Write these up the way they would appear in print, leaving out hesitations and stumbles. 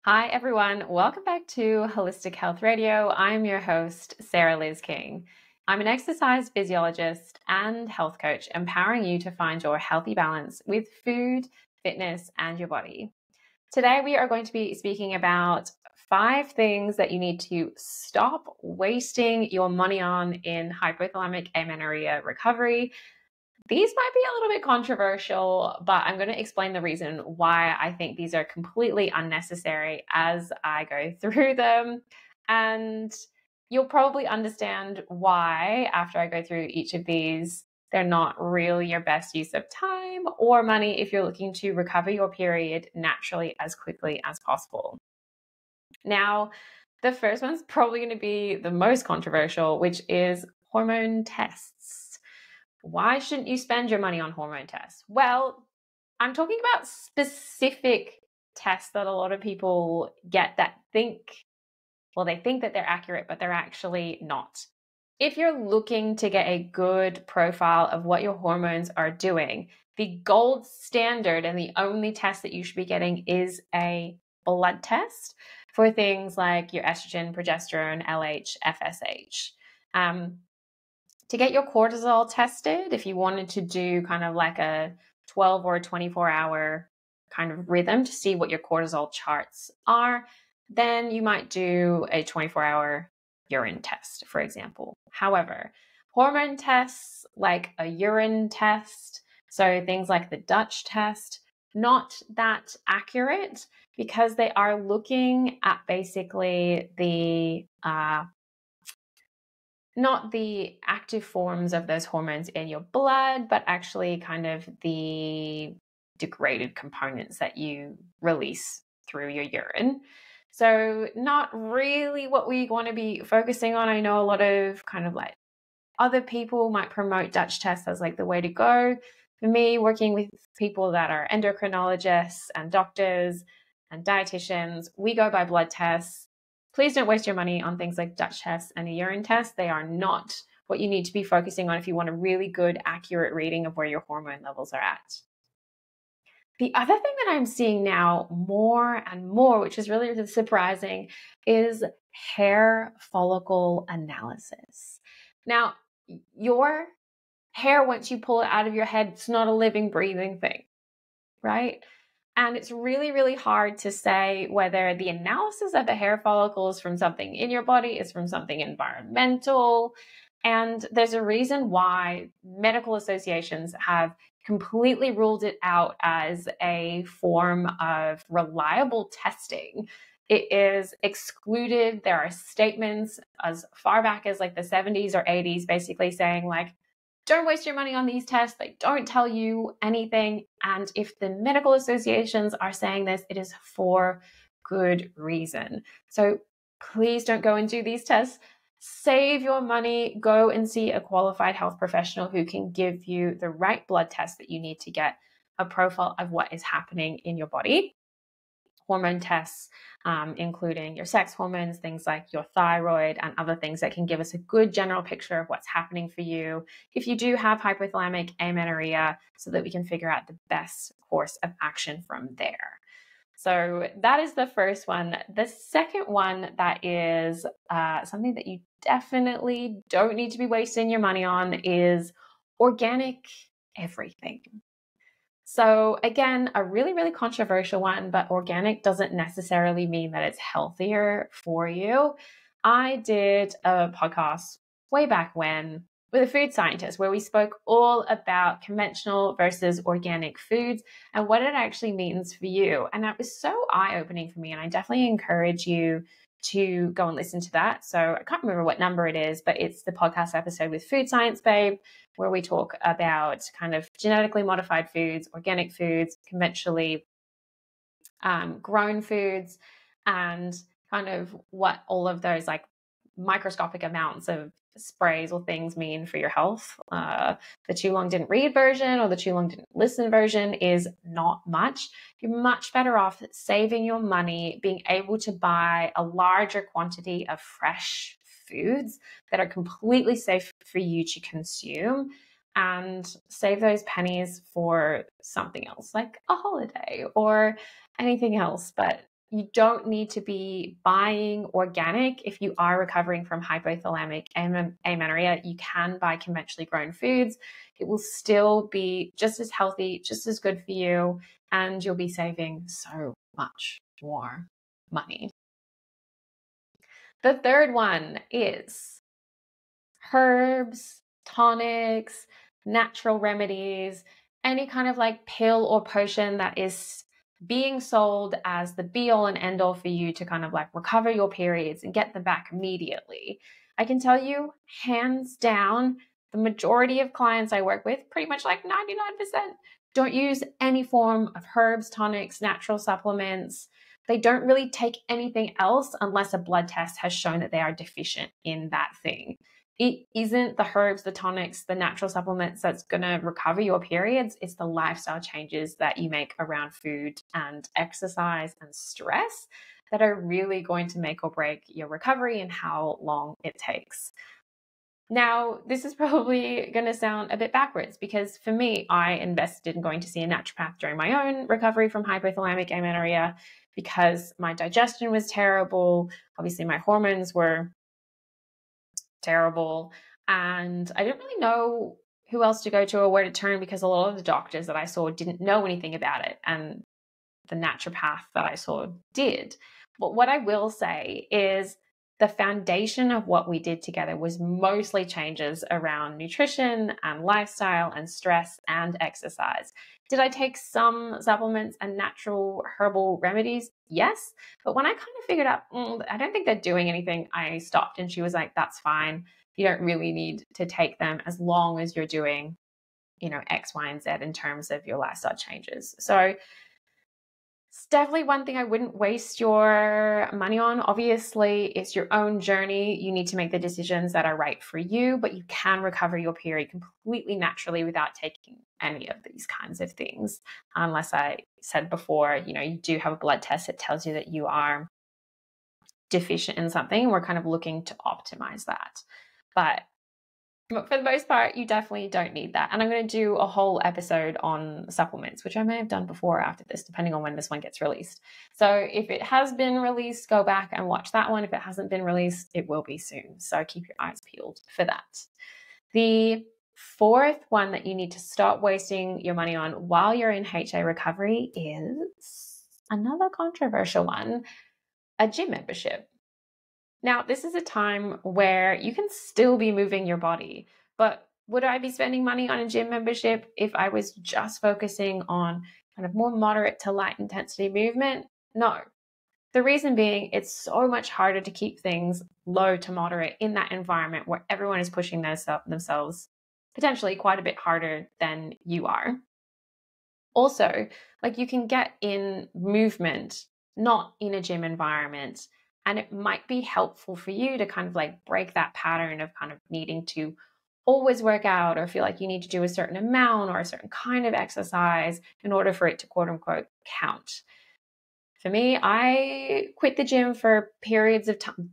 Hi, everyone. Welcome back to Holistic Health Radio. I'm your host, Sarah Liz King. I'm an exercise physiologist and health coach, empowering you to find your healthy balance with food, fitness, and your body. Today, we are going to be speaking about 5 things that you need to stop wasting your money on in hypothalamic amenorrhea recovery. These might be a little bit controversial, but I'm going to explain the reason why I think these are completely unnecessary as I go through them. And you'll probably understand why after I go through each of these. They're not really your best use of time or money if you're looking to recover your period naturally as quickly as possible. Now, the first one's probably going to be the most controversial, which is hormone tests. Why shouldn't you spend your money on hormone tests? Well, I'm talking about specific tests that a lot of people get that they think that they're accurate, but they're actually not. If you're looking to get a good profile of what your hormones are doing, the gold standard and the only test that you should be getting is a blood test for things like your estrogen, progesterone, LH, FSH. To get your cortisol tested, if you wanted to do kind of like a 12 or 24-hour kind of rhythm to see what your cortisol charts are, then you might do a 24-hour urine test, for example. However, hormone tests like a urine test, so things like the Dutch test, not that accurate because they are looking at basically not the active forms of those hormones in your blood, but actually kind of the degraded components that you release through your urine. So not really what we want to be focusing on. I know a lot of kind of like other people might promote Dutch tests as like the way to go. For me, working with people that are endocrinologists and doctors and dietitians, we go by blood tests. Please don't waste your money on things like Dutch tests and a urine test. They are not what you need to be focusing on if you want a really good, accurate reading of where your hormone levels are at. The other thing that I'm seeing now more and more, which is really, really surprising, is hair follicle analysis. Now, your hair, once you pull it out of your head, it's not a living, breathing thing, right? And it's really, really hard to say whether the analysis of the hair follicle is from something in your body, is from something environmental. And there's a reason why medical associations have completely ruled it out as a form of reliable testing. It is excluded. There are statements as far back as like the 70s or 80s basically saying like, don't waste your money on these tests. They don't tell you anything. And if the medical associations are saying this, it is for good reason. So please don't go and do these tests. Save your money. Go and see a qualified health professional who can give you the right blood test that you need to get a profile of what is happening in your body. Hormone tests, including your sex hormones, things like your thyroid and other things that can give us a good general picture of what's happening for you if you do have hypothalamic amenorrhea, so that we can figure out the best course of action from there. So that is the first one. The second one that is something that you definitely don't need to be wasting your money on is organic everything. So again, a really, really controversial one, but organic doesn't necessarily mean that it's healthier for you. I did a podcast way back when with a food scientist where we spoke all about conventional versus organic foods and what it actually means for you. And that was so eye-opening for me. And I definitely encourage you to go and listen to that. So I can't remember what number it is, but it's the podcast episode with Food Science Babe, where we talk about kind of genetically modified foods, organic foods, conventionally grown foods, and kind of what all of those like microscopic amounts of sprays or things mean for your health. The too long didn't read version or the too long didn't listen version is not much. You're much better off saving your money, being able to buy a larger quantity of fresh foods that are completely safe for you to consume, and save those pennies for something else like a holiday or anything else. But You don't need to be buying organic if you are recovering from hypothalamic amenorrhea. You can buy conventionally grown foods. It will still be just as healthy, just as good for you, and you'll be saving so much more money. The third one is herbs, tonics, natural remedies, any kind of like pill or potion that is being sold as the be all and end all for you to kind of like recover your periods and get them back immediately. I can tell you, hands down, the majority of clients I work with, pretty much like 99%, don't use any form of herbs, tonics, natural supplements. They don't really take anything else unless a blood test has shown that they are deficient in that thing. It isn't the herbs, the tonics, the natural supplements that's going to recover your periods. It's the lifestyle changes that you make around food and exercise and stress that are really going to make or break your recovery and how long it takes. Now, this is probably going to sound a bit backwards because for me, I invested in going to see a naturopath during my own recovery from hypothalamic amenorrhea because my digestion was terrible. Obviously, my hormones were terrible. And I didn't really know who else to go to or where to turn because a lot of the doctors that I saw didn't know anything about it. And the naturopath that I saw did. But what I will say is the foundation of what we did together was mostly changes around nutrition and lifestyle and stress and exercise. Did I take some supplements and natural herbal remedies? Yes. But when I kind of figured out, I don't think they're doing anything, I stopped and she was like, that's fine. You don't really need to take them as long as you're doing, X, Y, and Z in terms of your lifestyle changes. So it's definitely one thing I wouldn't waste your money on. Obviously, it's your own journey. You need to make the decisions that are right for you, but you can recover your period completely naturally without taking any of these kinds of things. Unless I said before, you do have a blood test that tells you that you are deficient in something. We're kind of looking to optimize that. But for the most part, you definitely don't need that. And I'm going to do a whole episode on supplements, which I may have done before or after this, depending on when this one gets released. So if it has been released, go back and watch that one. If it hasn't been released, it will be soon. So keep your eyes peeled for that. The fourth one that you need to stop wasting your money on while you're in HA recovery is another controversial one, a gym membership. Now, this is a time where you can still be moving your body, but would I be spending money on a gym membership if I was just focusing on kind of more moderate to light intensity movement? No. The reason being, it's so much harder to keep things low to moderate in that environment where everyone is pushing themselves potentially quite a bit harder than you are. Also, like you can get in movement, not in a gym environment. And it might be helpful for you to kind of like break that pattern of kind of needing to always work out or feel like you need to do a certain amount or a certain kind of exercise in order for it to quote unquote count. For me, I quit the gym for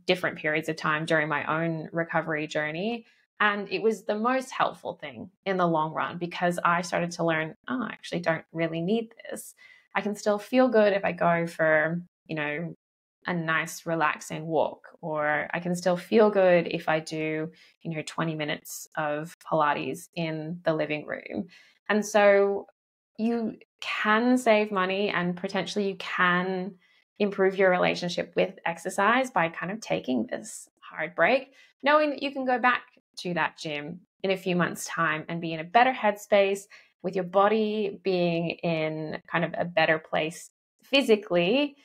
different periods of time during my own recovery journey. And it was the most helpful thing in the long run because I started to learn, I actually don't really need this. I can still feel good if I go for, a nice relaxing walk, or I can still feel good if I do, 20 minutes of Pilates in the living room. And so you can save money and potentially you can improve your relationship with exercise by kind of taking this hard break, knowing that you can go back to that gym in a few months' time and be in a better headspace with your body being in kind of a better place physically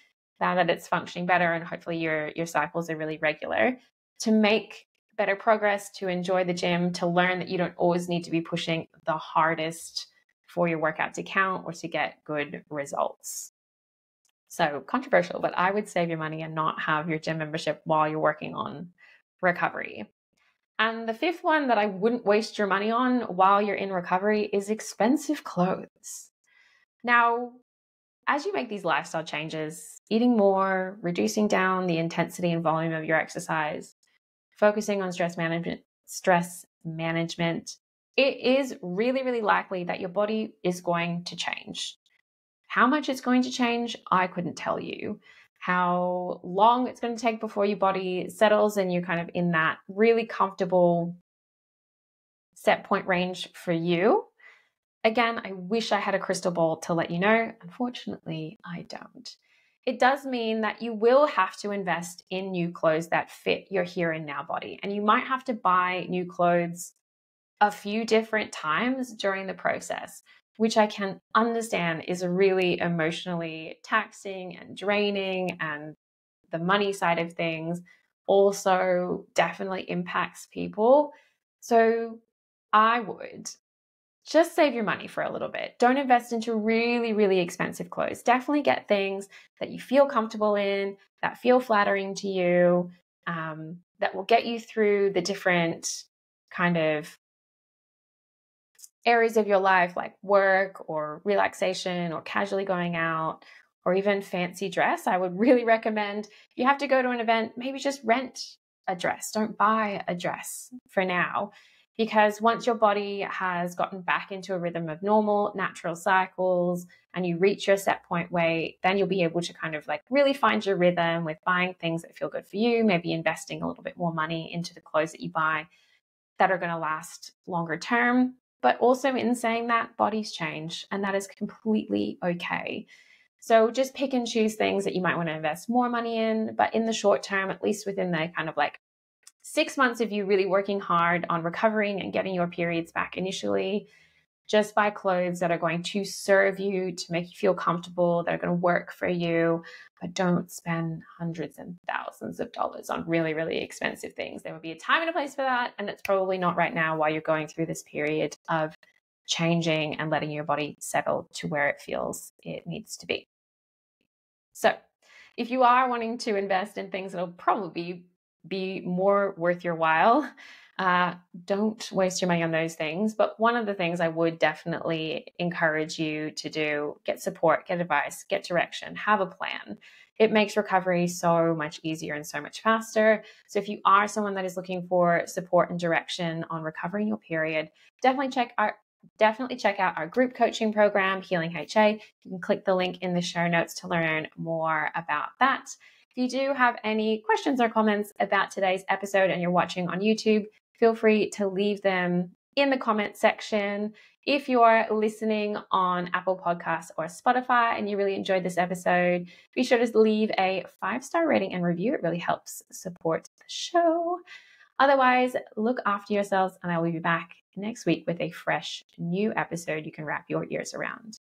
now that it's functioning better and hopefully your cycles are really regular, to make better progress, to enjoy the gym, to learn that you don't always need to be pushing the hardest for your workout to count or to get good results. So controversial, but I would save your money and not have your gym membership while you're working on recovery. And the fifth one that I wouldn't waste your money on while you're in recovery is expensive clothes. Now, as you make these lifestyle changes, eating more, reducing down the intensity and volume of your exercise, focusing on stress management, it is really, really likely that your body is going to change. How much it's going to change, I couldn't tell you. how long it's going to take before your body settles and you're kind of in that really comfortable set point range for you. Again, I wish I had a crystal ball to let you know. Unfortunately, I don't. It does mean that you will have to invest in new clothes that fit your here and now body. And you might have to buy new clothes a few different times during the process, which I can understand is really emotionally taxing and draining, and the money side of things also definitely impacts people. So I would just save your money for a little bit. Don't invest into really, really expensive clothes. Definitely get things that you feel comfortable in, that feel flattering to you, that will get you through the different kind of areas of your life, like work or relaxation or casually going out or even fancy dress. I would really recommend, if you have to go to an event, maybe just rent a dress. Don't buy a dress for now, because once your body has gotten back into a rhythm of normal, natural cycles and you reach your set point weight, then you'll be able to kind of like really find your rhythm with buying things that feel good for you, maybe investing a little bit more money into the clothes that you buy that are going to last longer term. But also, in saying that, bodies change, and that is completely okay. So just pick and choose things that you might want to invest more money in, but in the short term, at least within the kind of like 6 months of you really working hard on recovering and getting your periods back initially, just buy clothes that are going to serve you, to make you feel comfortable, that are going to work for you, but don't spend hundreds and thousands of dollars on really, really expensive things. There will be a time and a place for that, and it's probably not right now while you're going through this period of changing and letting your body settle to where it feels it needs to be. So if you are wanting to invest in things that'll probably be more worth your while, don't waste your money on those things. But one of the things I would definitely encourage you to do: get support, get advice, get direction, have a plan. It makes recovery so much easier and so much faster. So if you are someone that is looking for support and direction on recovering your period, definitely check out our group coaching program, Healing HA. You can click the link in the show notes to learn more about that. If you do have any questions or comments about today's episode and you're watching on YouTube, feel free to leave them in the comment section. If you're listening on Apple Podcasts or Spotify and you really enjoyed this episode, be sure to leave a 5-star rating and review. It really helps support the show. Otherwise, look after yourselves, and I will be back next week with a fresh new episode you can wrap your ears around.